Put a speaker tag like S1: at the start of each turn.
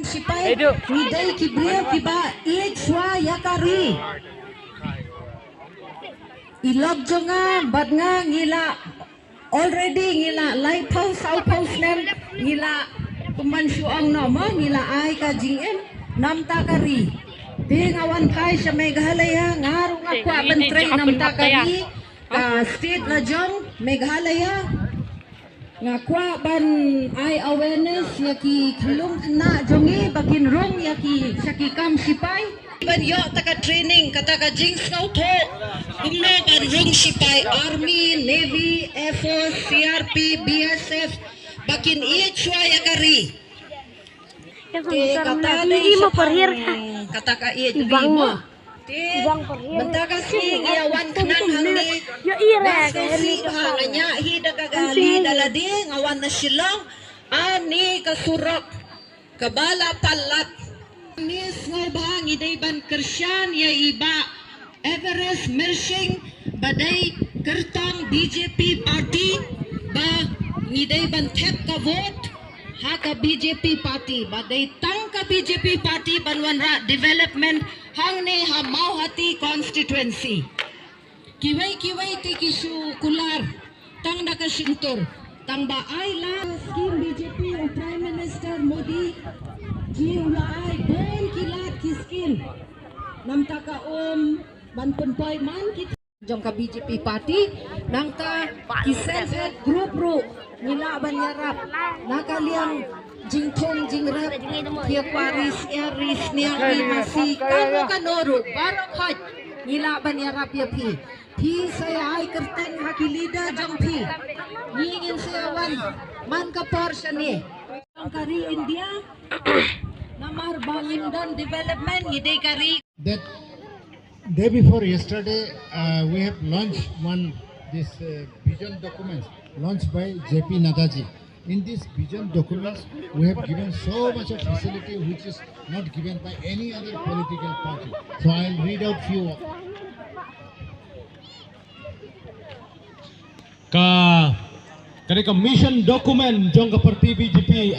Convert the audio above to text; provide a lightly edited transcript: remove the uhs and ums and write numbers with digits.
S1: Sipai Nidai Kibria Kiba Ichwa Yakari Ilog jonga badnga ngila already ngila lighthouse outhouse nem ngila pemansuang nama ngila ai ka jingem namta kari tingawan kai sa Meghalaya ngarung akwa bentre namta kari ka state lajong Meghalaya ngakwa ban ai awareness yaki khilum khna jongi bakin rong yaki saki kam sipai ban yo taka training kata ka jings ngau tho humne ban rong sipai army navy air force crp bsf bakin ichwa yakari kata
S2: Hindi mo parhir
S1: kata ka ibang mo benda kasih ngawan kenang hangni
S2: yo ira
S1: kasi hanganya hida kagali daladi ngawan na silong ani kasurak kabala palat nis ngay bang iday ban kersyan ya iba Everest Mershing badai kertang BJP party ba iday ban tep ka vote ha ka BJP party badai tang ka BJP party banwanra development hangni ha Mauhati constituency kiwai ti kisu kular tang nakasintur tang ba ay la scheme BJP o Prime Minister Modi ji ulai bon kilat kiskin namta ka banpun poi man kita jong ka BJP party nang ka self head group ru nila banyarap nakaliang jingthong jingrap kia paris aris niang masih kamu kanoro barok haj nila banyarap ya pi saya ai kerteng hakilida jong pi ngingin sayawan man ka portion ni kari India namar Bangindan development ngide kari
S3: that day before yesterday we have launched this vision documents launched by JP Nadaji. In this vision documents we have given so much of facility which is not given by any other political party. So I'll read out few ka mission document jong ka parti BJP